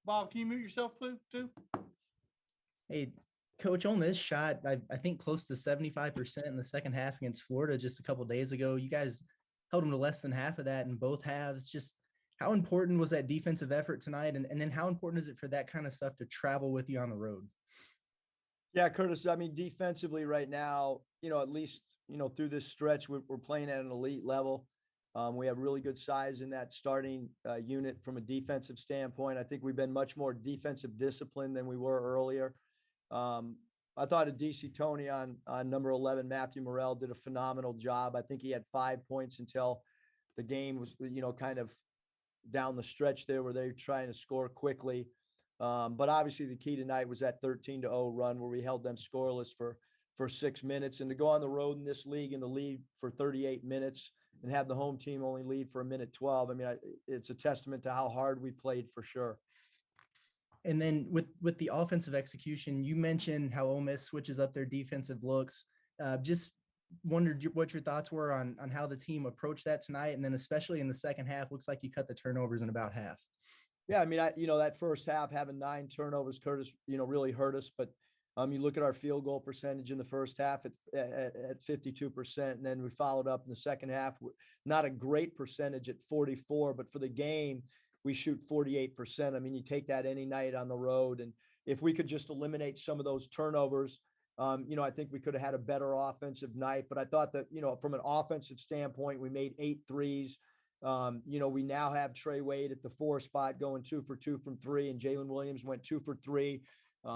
Bob, can you mute yourself, too? Hey, Coach, on this shot, I think close to 75% in the second half against Florida just a couple of days ago. You guys held them to less than half of that in both halves. Just how important was that defensive effort tonight? And then how important is it for that kind of stuff to travel with you on the road? Yeah, Curtis, I mean, defensively right now, at least, through this stretch, we're playing at an elite level. We have really good size in that starting unit from a defensive standpoint. I think we've been much more defensive disciplined than we were earlier. I thought DC Tony on number 11, Matthew Morrell, did a phenomenal job. I think he had 5 points until the game was, kind of down the stretch there where they were trying to score quickly. But obviously the key tonight was that 13-0 run where we held them scoreless for 6 minutes, and to go on the road in this league and to lead for 38 minutes and have the home team only lead for 1:12. I mean, it's a testament to how hard we played for sure. And then with the offensive execution, you mentioned how Ole Miss switches up their defensive looks. Just wondered what your thoughts were on how the team approached that tonight. And then especially in the second half, looks like you cut the turnovers in about half. Yeah, I mean, that first half having 9 turnovers, Curtis, really hurt us. But you look at our field goal percentage in the first half at 52%, and then we followed up in the second half. Not a great percentage at 44, but for the game, we shoot 48%. I mean, you take that any night on the road, and if we could just eliminate some of those turnovers, I think we could have had a better offensive night. But I thought that, from an offensive standpoint, we made 8 threes. We now have Trey Wade at the 4 spot going 2 for 2 from 3, and Jalen Williams went 2 for 3.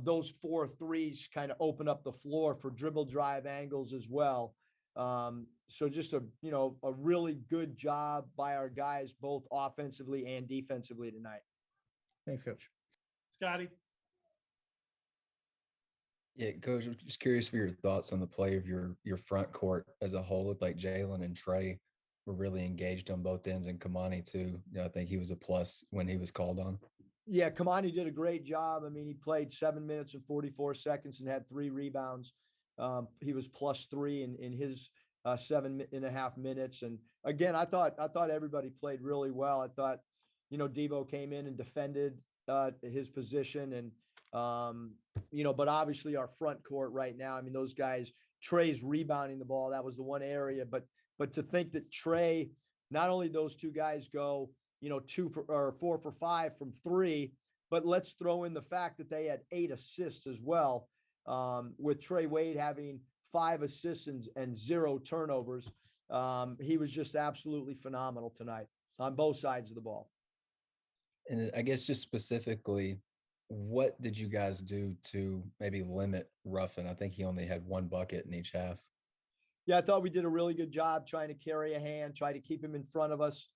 Those 4 threes kind of open up the floor for dribble drive angles as well. So just a really good job by our guys, both offensively and defensively tonight. Thanks, Coach. Scotty. Yeah, Coach, I'm just curious for your thoughts on the play of your front court as a whole. Looked like Jalen and Trey were really engaged on both ends, and Kamani too. I think he was a plus when he was called on. Yeah, Kamani did a great job. I mean, he played 7 minutes and 44 seconds and had 3 rebounds. He was +3 in his 7.5 minutes. And again, I thought everybody played really well. I thought, Devo came in and defended his position, and but obviously our front court right now, I mean, those guys, Trey's rebounding the ball. That was the one area, but to think that Trey, not only those 2 guys go, 4 for 5 from 3, but let's throw in the fact that they had 8 assists as well, with Trey Wade having 5 assists and 0 turnovers. He was just absolutely phenomenal tonight on both sides of the ball. And I guess just specifically, what did you guys do to maybe limit Ruffin? I think he only had 1 bucket in each half. Yeah, I thought we did a really good job trying to carry a hand, try to keep him in front of us.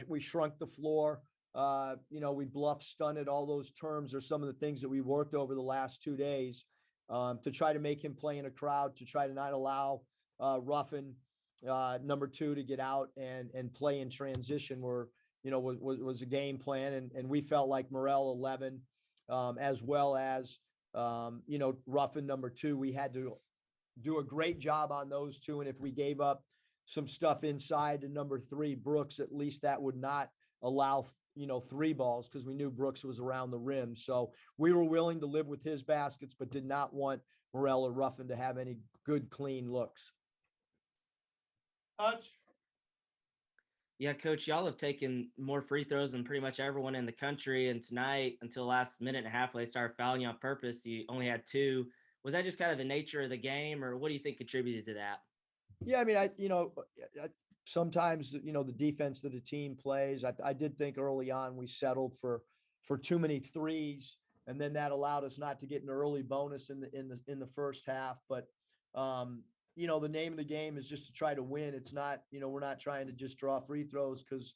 We shrunk the floor. We bluff stunted. All those terms are some of the things that we worked over the last 2 days to try to make him play in a crowd, to try to not allow Ruffin, number 2, to get out and play in transition, where, was a game plan. And we felt like Morrell 11, as well as, Ruffin number 2, we had to do a great job on those 2. And if we gave up some stuff inside to number 3, Brooks, at least that would not allow, 3 balls, because we knew Brooks was around the rim. So we were willing to live with his baskets, but did not want Morrell or Ruffin to have any good, clean looks. Hutch. Yeah, Coach, y'all have taken more free throws than pretty much everyone in the country. And tonight, until the last minute and a half, they started fouling you on purpose. You only had 2. Was that just kind of the nature of the game, or what do you think contributed to that? Yeah, I mean, sometimes, the defense that a team plays, I did think early on we settled for too many threes, and then that allowed us not to get an early bonus in the first half. But, the name of the game is just to try to win. It's not, we're not trying to just draw free throws because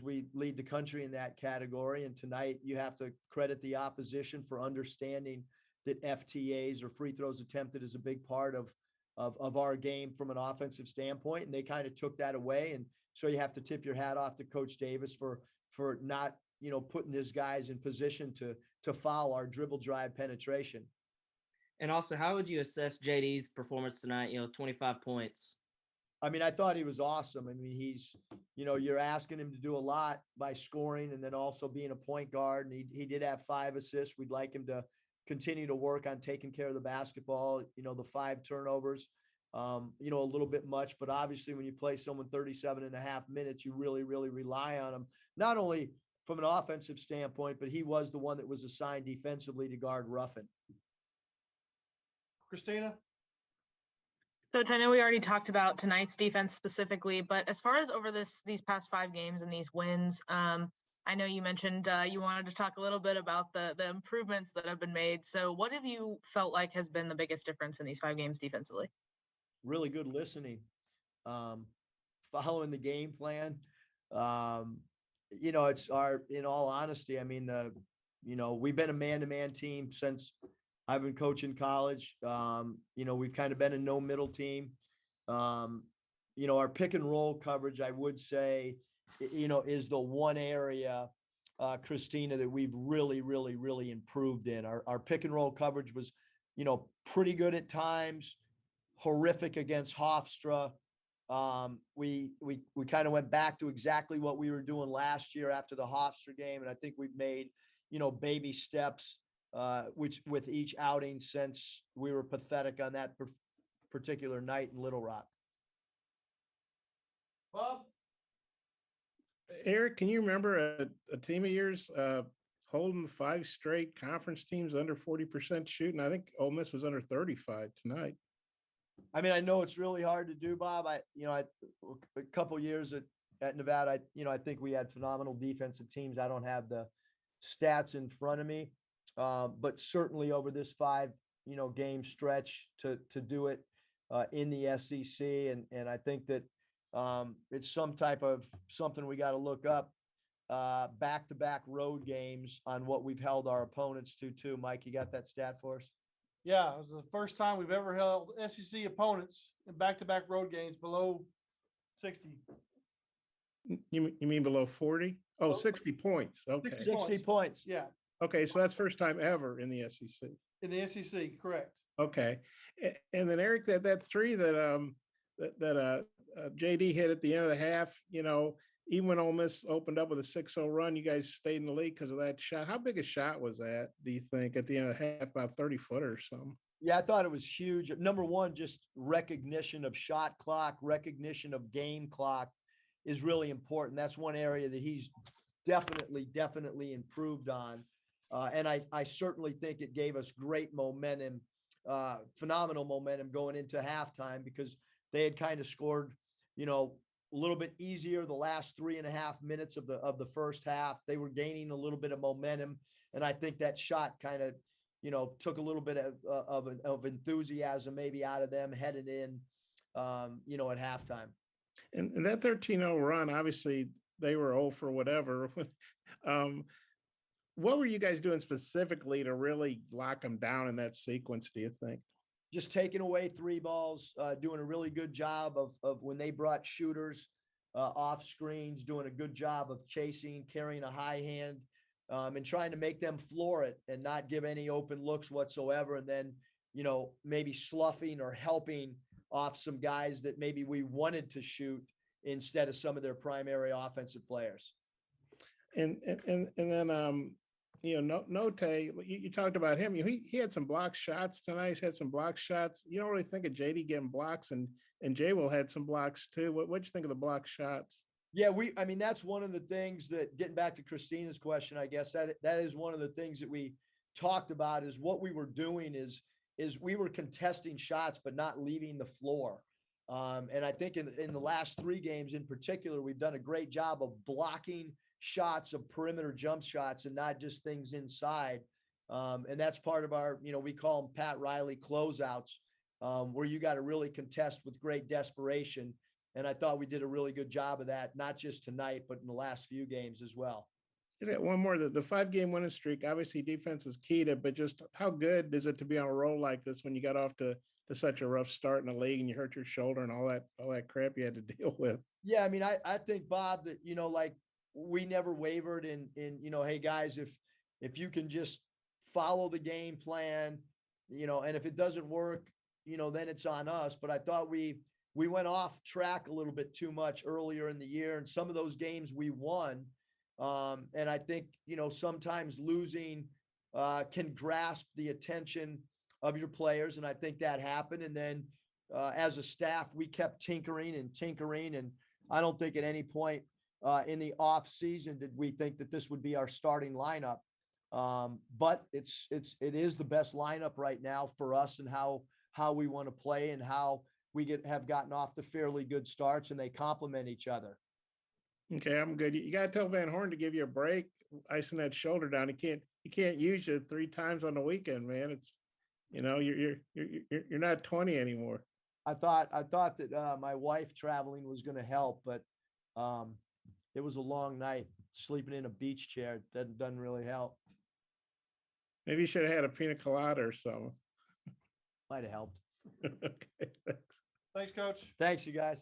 we lead the country in that category. And tonight you have to credit the opposition for understanding that FTAs, or free throws attempted, is a big part of our game from an offensive standpoint. And they kind of took that away. And so you have to tip your hat off to Coach Davis for not, putting his guys in position to foul our dribble drive penetration. And also, how would you assess JD's performance tonight? 25 points. I mean, I thought he was awesome. I mean, you're asking him to do a lot by scoring and then also being a point guard. And he did have 5 assists. We'd like him to continue to work on taking care of the basketball, the 5 turnovers, a little bit much, but obviously when you play someone 37.5 minutes, you really, really rely on him, not only from an offensive standpoint, but he was the one that was assigned defensively to guard Ruffin. Christina? Coach, I know we already talked about tonight's defense specifically, but as far as over these past 5 games and these wins, I know you mentioned you wanted to talk a little bit about the improvements that have been made. So what have you felt like has been the biggest difference in these 5 games defensively? Really good listening, following the game plan. It's in all honesty, I mean, we've been a man-to-man team since I've been coaching college. We've kind of been a no middle team. Our pick and roll coverage, I would say, is the one area, Christina, that we've really, really, really improved in. Our pick and roll coverage was, pretty good at times, horrific against Hofstra. We kind of went back to exactly what we were doing last year after the Hofstra game. And I think we've made, baby steps, which with each outing since we were pathetic on that particular night in Little Rock. Bob? Eric, can you remember a team of yours holding 5 straight conference teams under 40% shooting? I think Ole Miss was under 35 tonight. I mean, I know it's really hard to do, Bob. A couple years at Nevada, I think we had phenomenal defensive teams. I don't have the stats in front of me, but certainly over this 5, game stretch to do it in the SEC, and I think that it's something we got to look up. Back-to-back road games on what we've held our opponents to too. Mike, you got that stat for us? Yeah, it was the first time we've ever held SEC opponents in back-to-back road games below 60. You mean below 40? Oh, 60 points. Okay. 60 points. Yeah, Okay, so that's first time ever in the SEC. in the SEC, correct. Okay. And then Eric, that 3 that JD hit at the end of the half, even when Ole Miss opened up with a 6-0 run, you guys stayed in the lead because of that shot. How big a shot was that, do you think, at the end of the half, about 30-footer or something? Yeah, I thought it was huge. Number one, just recognition of shot clock, recognition of game clock is really important. That's one area that he's definitely improved on. And I certainly think it gave us great momentum, phenomenal momentum going into halftime, because they had kind of scored, a little bit easier the last 3.5 minutes of the first half. They were gaining a little bit of momentum, and I think that shot kind of, took a little bit of enthusiasm maybe out of them headed in, at halftime. And that 13-0 run, obviously they were 0 for whatever. What were you guys doing specifically to really lock them down in that sequence, do you think? Just taking away 3 balls, doing a really good job of when they brought shooters off screens, doing a good job of chasing, carrying a high hand, and trying to make them floor it and not give any open looks whatsoever. And then, maybe sloughing or helping off some guys that maybe we wanted to shoot instead of some of their primary offensive players. And then Note, you talked about him. He had some block shots tonight. He's had some block shots. You don't really think of JD getting blocks, and Jay Will had some blocks too. What'd you think of the block shots? Yeah, I mean, that's one of the things that, getting back to Christina's question, I guess that is one of the things that we talked about, is what we were doing is we were contesting shots, but not leaving the floor. And I think in the last 3 games in particular, we've done a great job of blocking shots, of perimeter jump shots, and not just things inside. And that's part of our, we call them Pat Riley closeouts, where you got to really contest with great desperation. And I thought we did a really good job of that, not just tonight, but in the last few games as well. One more, the 5-game winning streak, obviously defense is key to, but just how good is it to be on a roll like this when you got off to such a rough start in the league and you hurt your shoulder and all that crap you had to deal with? Yeah. I mean, I think, Bob, that, like, we never wavered in, hey guys, if you can just follow the game plan, and if it doesn't work, then it's on us. But I thought we we went off track a little bit too much earlier in the year, and some of those games we won. And I think, sometimes losing can grasp the attention of your players. And I think that happened. And then as a staff, we kept tinkering. And I don't think at any point in the off season did we think that this would be our starting lineup. But it is the best lineup right now for us and how we want to play and how we have gotten off to fairly good starts, and they complement each other. Okay, I'm good. You gotta tell Van Horn to give you a break, icing that shoulder down. He can't use you 3 times on the weekend, man. It's, you're not 20 anymore. I thought that my wife traveling was going to help, but it was a long night. Sleeping in a beach chair doesn't really help. Maybe you should have had a pina colada or something. Might have helped. Okay, thanks. Thanks, Coach. Thanks, you guys.